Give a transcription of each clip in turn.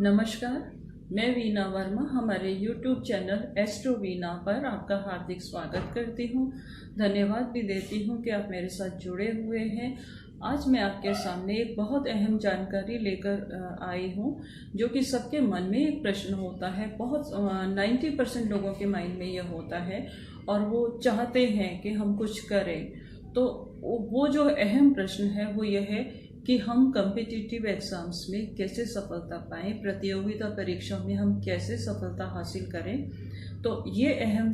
नमस्कार, मैं वीना वर्मा हमारे YouTube चैनल एस्ट्रो वीना पर आपका हार्दिक स्वागत करती हूँ। धन्यवाद भी देती हूँ कि आप मेरे साथ जुड़े हुए हैं। आज मैं आपके सामने एक बहुत अहम जानकारी लेकर आई हूँ, जो कि सबके मन में एक प्रश्न होता है। बहुत 90% लोगों के माइंड में यह होता है और वो चाहते हैं कि हम कुछ करें। तो वो जो अहम प्रश्न है वो यह है कि हम कम्पिटिटिव एग्ज़ाम्स में कैसे सफलता पाएं, प्रतियोगिता परीक्षाओं में हम कैसे सफलता हासिल करें। तो ये अहम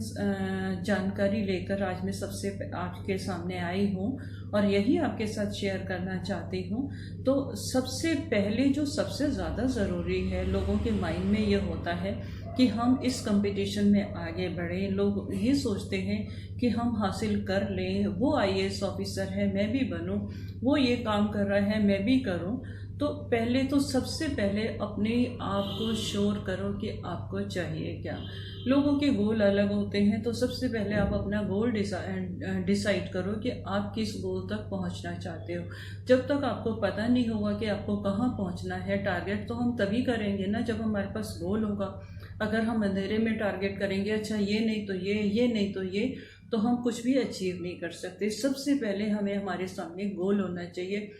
जानकारी लेकर आज मैं आपके सामने आई हूँ और यही आपके साथ शेयर करना चाहती हूँ। तो सबसे पहले जो सबसे ज़्यादा ज़रूरी है, लोगों के माइंड में ये होता है कि हम इस कंपटीशन में आगे बढ़ें। लोग ये सोचते हैं कि हम हासिल कर लें, वो आईएएस ऑफिसर है मैं भी बनूं, वो ये काम कर रहा है मैं भी करूं। तो पहले तो सबसे पहले अपने आप को श्योर करो कि आपको चाहिए क्या। लोगों के गोल अलग होते हैं, तो सबसे पहले आप अपना गोल डिसाइड करो कि आप किस गोल तक पहुंचना चाहते हो। जब तक आपको पता नहीं होगा कि आपको कहाँ पहुंचना है, टारगेट तो हम तभी करेंगे ना जब हमारे पास गोल होगा। अगर हम अंधेरे में टारगेट करेंगे, अच्छा ये नहीं तो ये नहीं तो ये, तो हम कुछ भी अचीव नहीं कर सकते। सबसे पहले हमें हमारे सामने गोल होना चाहिए,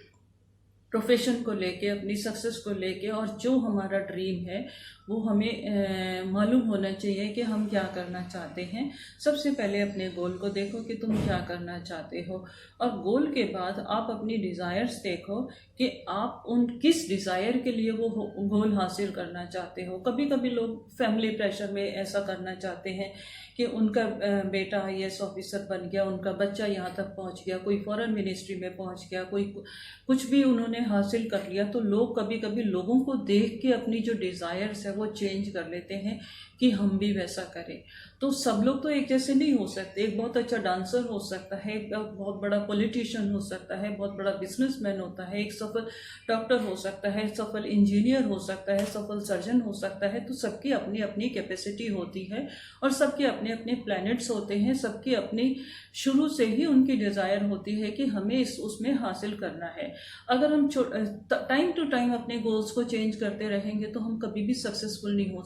प्रोफेशन को लेके, अपनी सक्सेस को लेके, और जो हमारा ड्रीम है वो हमें मालूम होना चाहिए कि हम क्या करना चाहते हैं। सबसे पहले अपने गोल को देखो कि तुम क्या करना चाहते हो, और गोल के बाद आप अपनी डिज़ायर्स देखो कि आप उन किस डिज़ायर के लिए वो गोल हासिल करना चाहते हो। कभी कभी लोग फैमिली प्रेशर में ऐसा करना चाहते हैं कि उनका बेटा आईएएस ऑफिसर बन गया, उनका बच्चा यहाँ तक पहुँच गया, कोई फॉरेन मिनिस्ट्री में पहुँच गया, कोई कुछ भी उन्होंने हासिल कर लिया। तो लोग कभी कभी लोगों को देख के अपनी जो डिज़ायर्स है वो चेंज कर लेते हैं कि हम भी वैसा करें। तो सब लोग तो एक जैसे नहीं हो सकते। एक बहुत अच्छा डांसर हो सकता है, एक बहुत बड़ा पॉलिटिशियन हो सकता है, बहुत बड़ा बिजनेसमैन होता है, एक सफल डॉक्टर हो सकता है, सफल इंजीनियर हो सकता है, सफल सर्जन हो सकता है। तो सबकी अपनी अपनी कैपेसिटी होती है और सबके अपने अपने प्लैनेट्स होते हैं। सबकी अपनी शुरू से ही उनकी डिज़ायर होती है कि हमें उसमें हासिल करना है। अगर हम टाइम टू टाइम अपने गोल्स को चेंज करते रहेंगे तो हम कभी भी सक्सेसफुल नहीं हो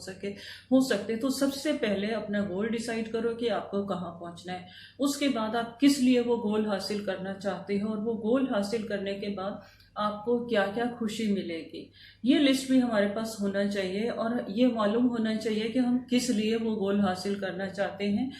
सकते। तो सबसे पहले अपना गोल डिसाइड करो कि आपको कहाँ पहुँचना है। उसके बाद आप किस लिए वो गोल हासिल करना चाहते हो, और वो गोल हासिल करने के बाद आपको क्या क्या खुशी मिलेगी, ये लिस्ट भी हमारे पास होना चाहिए। और ये मालूम होना चाहिए कि हम किस लिए वो गोल हासिल करना चाहते हैं।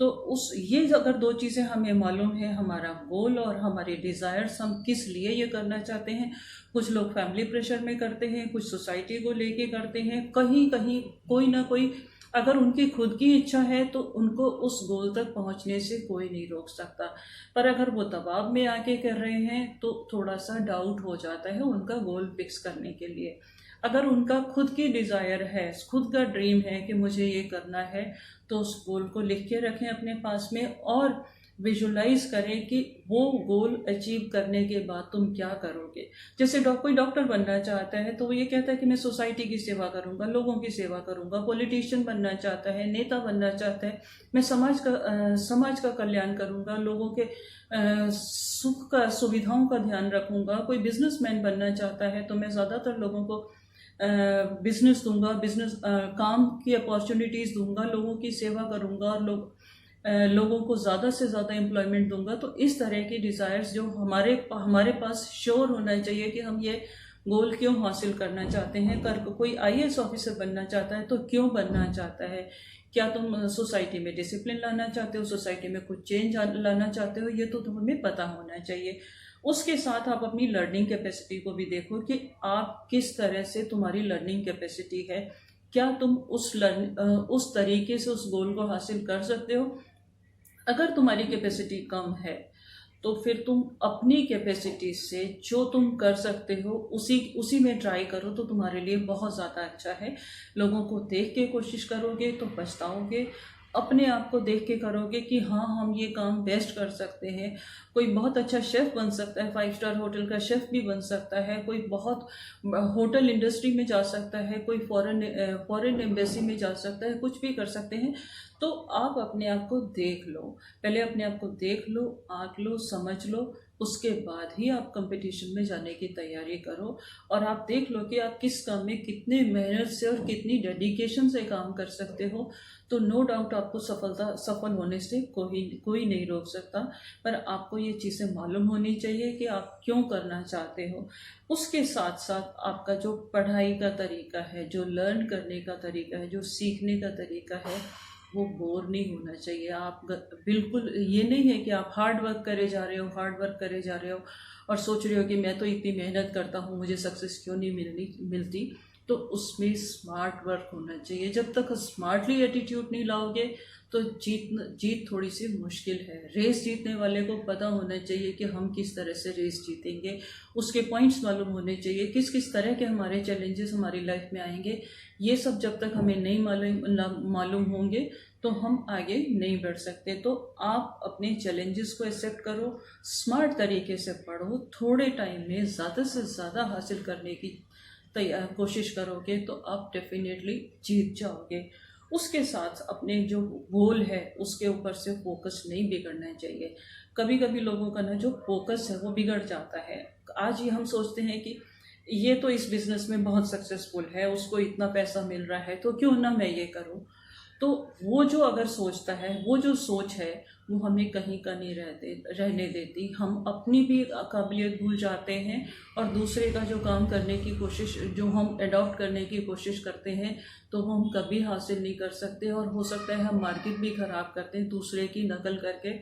तो ये अगर दो चीज़ें हमें मालूम है, हमारा गोल और हमारी डिज़ायर्स, हम किस लिए ये करना चाहते हैं। कुछ लोग फैमिली प्रेशर में करते हैं, कुछ सोसाइटी को लेके करते हैं, कहीं कहीं कोई ना कोई, अगर उनकी खुद की इच्छा है तो उनको उस गोल तक पहुंचने से कोई नहीं रोक सकता। पर अगर वो दबाव में आके कर रहे हैं तो थोड़ा सा डाउट हो जाता है उनका गोल फिक्स करने के लिए। अगर उनका खुद की डिज़ायर है, खुद का ड्रीम है कि मुझे ये करना है, तो उस गोल को लिख के रखें अपने पास में और विजुलाइज करें कि वो गोल अचीव करने के बाद तुम क्या करोगे। जैसे कोई डॉक्टर बनना चाहता है तो वो ये कहता है कि मैं सोसाइटी की सेवा करूंगा, लोगों की सेवा करूंगा। पॉलिटिशियन बनना चाहता है, नेता बनना चाहता है, मैं समाज का कल्याण करूंगा, लोगों के सुख का, सुविधाओं का ध्यान रखूंगा। कोई बिजनेसमैन बनना चाहता है तो मैं ज़्यादातर लोगों को बिजनेस दूंगा, काम की अपॉर्चुनिटीज़ दूंगा, लोगों की सेवा करूंगा और लोगों को ज़्यादा से ज़्यादा एम्प्लॉयमेंट दूंगा। तो इस तरह की डिज़ायर्स जो हमारे पास श्योर होना चाहिए कि हम ये गोल क्यों हासिल करना चाहते हैं। कोई आईएएस ऑफिसर बनना चाहता है तो क्यों बनना चाहता है। क्या तुम सोसाइटी में डिसिप्लिन लाना चाहते हो, सोसाइटी में कुछ चेंज लाना चाहते हो, ये तो तुम्हें पता होना चाहिए। उसके साथ आप अपनी लर्निंग कैपेसिटी को भी देखो कि आप किस तरह से, तुम्हारी लर्निंग कैपेसिटी है, क्या तुम उस तरीके से उस गोल को हासिल कर सकते हो। अगर तुम्हारी कैपेसिटी कम है तो फिर तुम अपनी कैपेसिटी से जो तुम कर सकते हो उसी में ट्राई करो, तो तुम्हारे लिए बहुत ज़्यादा अच्छा है। लोगों को देख के कोशिश करोगे तो पछताओगे, अपने आप को देख के करोगे कि हाँ हम ये काम बेस्ट कर सकते हैं। कोई बहुत अच्छा शेफ़ बन सकता है, 5 स्टार होटल का शेफ़ भी बन सकता है, कोई बहुत होटल इंडस्ट्री में जा सकता है, कोई फॉरेन एम्बेसी में जा सकता है, कुछ भी कर सकते हैं। तो आप अपने आप को देख लो, पहले अपने आप को देख लो, आंक लो, समझ लो, उसके बाद ही आप कंपटीशन में जाने की तैयारी करो। और आप देख लो कि आप किस काम में कितने मेहनत से और कितनी डेडिकेशन से काम कर सकते हो, तो नो डाउट आपको सफल होने से कोई नहीं रोक सकता। पर आपको ये चीज़ें मालूम होनी चाहिए कि आप क्यों करना चाहते हो। उसके साथ साथ आपका जो पढ़ाई का तरीका है, जो लर्न करने का तरीका है, जो सीखने का तरीका है, वो बोर नहीं होना चाहिए। आप बिल्कुल ये नहीं है कि आप हार्ड वर्क करे जा रहे हो, हार्ड वर्क करे जा रहे हो और सोच रहे हो कि मैं तो इतनी मेहनत करता हूँ, मुझे सक्सेस क्यों नहीं मिलती। तो उसमें स्मार्ट वर्क होना चाहिए। जब तक स्मार्टली एटीट्यूड नहीं लाओगे तो जीत थोड़ी सी मुश्किल है। रेस जीतने वाले को पता होना चाहिए कि हम किस तरह से रेस जीतेंगे, उसके पॉइंट्स मालूम होने चाहिए, किस किस तरह के हमारे चैलेंजेस हमारी लाइफ में आएंगे। ये सब जब तक हमें नहीं मालूम होंगे तो हम आगे नहीं बढ़ सकते। तो आप अपने चैलेंजेस को एक्सेप्ट करो, स्मार्ट तरीके से पढ़ो, थोड़े टाइम में ज़्यादा से ज़्यादा हासिल करने की कोशिश करोगे तो आप डेफिनेटली जीत जाओगे। उसके साथ अपने जो गोल है उसके ऊपर से फोकस नहीं बिगड़ना चाहिए। कभी कभी लोगों का ना जो फोकस है वो बिगड़ जाता है। आज ये हम सोचते हैं कि ये तो इस बिजनेस में बहुत सक्सेसफुल है, उसको इतना पैसा मिल रहा है, तो क्यों ना मैं ये करूं। तो वो जो अगर सोचता है, वो जो सोच है, वो हमें कहीं का नहीं रहने देती। हम अपनी भी काबिलियत भूल जाते हैं और दूसरे का जो काम करने की कोशिश, जो हम अडॉप्ट करने की कोशिश करते हैं, तो वो हम कभी हासिल नहीं कर सकते। और हो सकता है हम मार्केट भी ख़राब करते हैं, दूसरे की नकल करके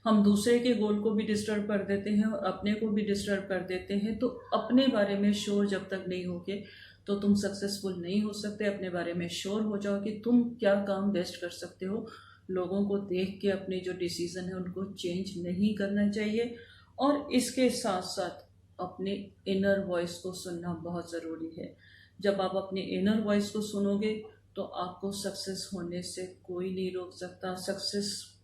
हम दूसरे के गोल को भी डिस्टर्ब कर देते हैं और अपने को भी डिस्टर्ब कर देते हैं। तो अपने बारे में श्योर जब तक नहीं होगे तो तुम सक्सेसफुल नहीं हो सकते। अपने बारे में श्योर हो जाओ कि तुम क्या काम बेस्ट कर सकते हो। लोगों को देख के अपने जो डिसीजन है उनको चेंज नहीं करना चाहिए। और इसके साथ साथ अपने इनर वॉइस को सुनना बहुत ज़रूरी है। जब आप अपने इनर वॉइस को सुनोगे तो आपको सक्सेस होने से कोई नहीं रोक सकता। सक्सेसफुल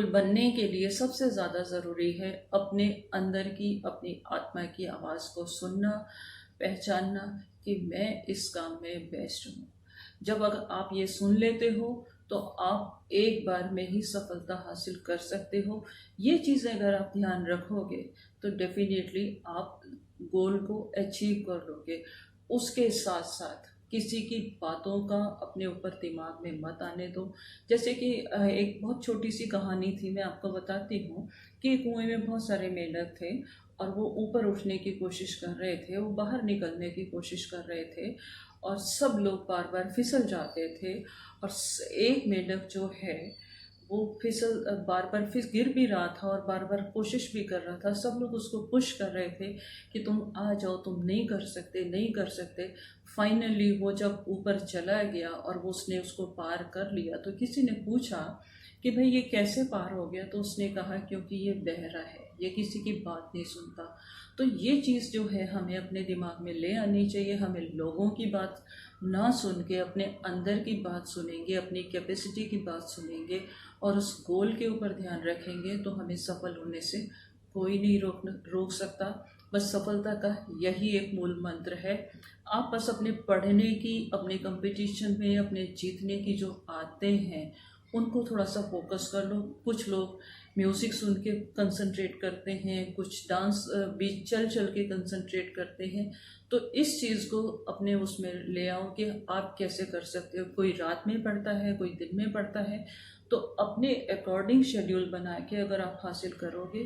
बनने के लिए सबसे ज़्यादा ज़रूरी है अपने अंदर की, अपनी आत्मा की आवाज़ को सुनना, पहचानना कि मैं इस काम में बेस्ट हूँ। जब अगर आप ये सुन लेते हो तो आप एक बार में ही सफलता हासिल कर सकते हो। ये चीज़ें अगर आप ध्यान रखोगे तो डेफिनेटली आप गोल को अचीव कर लोगे। उसके साथ साथ किसी की बातों का अपने ऊपर दिमाग में मत आने दो। जैसे कि एक बहुत छोटी सी कहानी थी, मैं आपको बताती हूँ कि कुएं में बहुत सारे मेंढक थे और वो ऊपर उठने की कोशिश कर रहे थे, वो बाहर निकलने की कोशिश कर रहे थे और सब लोग बार बार फिसल जाते थे। और एक मेंढक जो है वो बार बार गिर भी रहा था और बार बार कोशिश भी कर रहा था। सब लोग उसको पुश कर रहे थे कि तुम आ जाओ, तुम नहीं कर सकते, नहीं कर सकते। फाइनली वो जब ऊपर चला गया और वो उसने उसको पार कर लिया तो किसी ने पूछा कि भाई ये कैसे पार हो गया, तो उसने कहा क्योंकि ये बहरा है, ये किसी की बात नहीं सुनता। तो ये चीज़ जो है हमें अपने दिमाग में ले आनी चाहिए। हमें लोगों की बात ना सुन के अपने अंदर की बात सुनेंगे, अपनी कैपेसिटी की बात सुनेंगे और उस गोल के ऊपर ध्यान रखेंगे तो हमें सफल होने से कोई नहीं रोक सकता। बस सफलता का यही एक मूल मंत्र है। आप बस अपने पढ़ने की, अपने कंपटीशन में अपने जीतने की जो आदतें हैं उनको थोड़ा सा फोकस कर लो। कुछ लोग म्यूज़िक सुन के कंसंट्रेट करते हैं, कुछ डांस भी चल चल के कंसंट्रेट करते हैं। तो इस चीज़ को अपने उसमें ले आओ कि आप कैसे कर सकते हो। कोई रात में पढ़ता है, कोई दिन में पढ़ता है, तो अपने अकॉर्डिंग शेड्यूल बना के अगर आप हासिल करोगे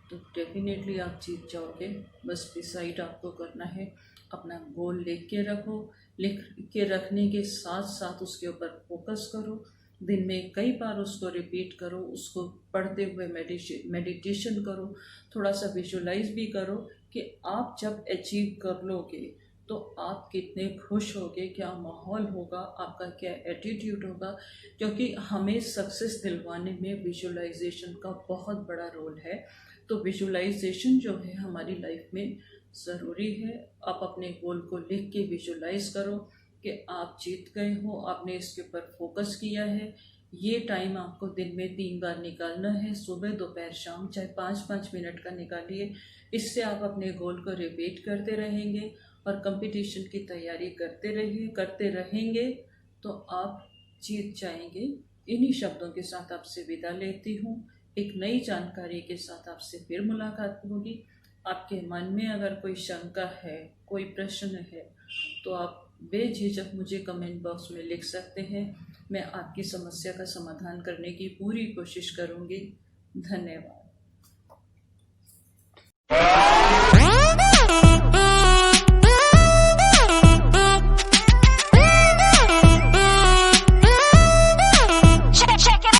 तो डेफिनेटली आप जीत जाओगे। बस डिसाइड आपको करना है, अपना गोल लिख के रखो, लिख के रखने के साथ साथ उसके ऊपर फोकस करो। दिन में कई बार उसको रिपीट करो, उसको पढ़ते हुए मेडिटेशन करो, थोड़ा सा विजुलाइज भी करो कि आप जब अचीव कर लोगे तो आप कितने खुश होगे, क्या माहौल होगा, आपका क्या एटीट्यूड होगा। क्योंकि हमें सक्सेस दिलवाने में विजुलाइजेशन का बहुत बड़ा रोल है। तो विजुलाइजेशन जो है हमारी लाइफ में ज़रूरी है। आप अपने गोल को लिख के विजुलाइज करो कि आप जीत गए हो, आपने इसके ऊपर फोकस किया है। ये टाइम आपको दिन में 3 बार निकालना है, सुबह, दोपहर, शाम, चाहे 5-5 मिनट का निकालिए। इससे आप अपने गोल को रिपीट करते रहेंगे और कंपटीशन की तैयारी करते रहेंगे तो आप जीत जाएंगे। इन्हीं शब्दों के साथ आपसे विदा लेती हूँ। एक नई जानकारी के साथ आपसे फिर मुलाकात होगी। आपके मन में अगर कोई शंका है, कोई प्रश्न है, तो आप बेझिझक मुझे कमेंट बॉक्स में लिख सकते हैं। मैं आपकी समस्या का समाधान करने की पूरी कोशिश करूँगी। धन्यवाद।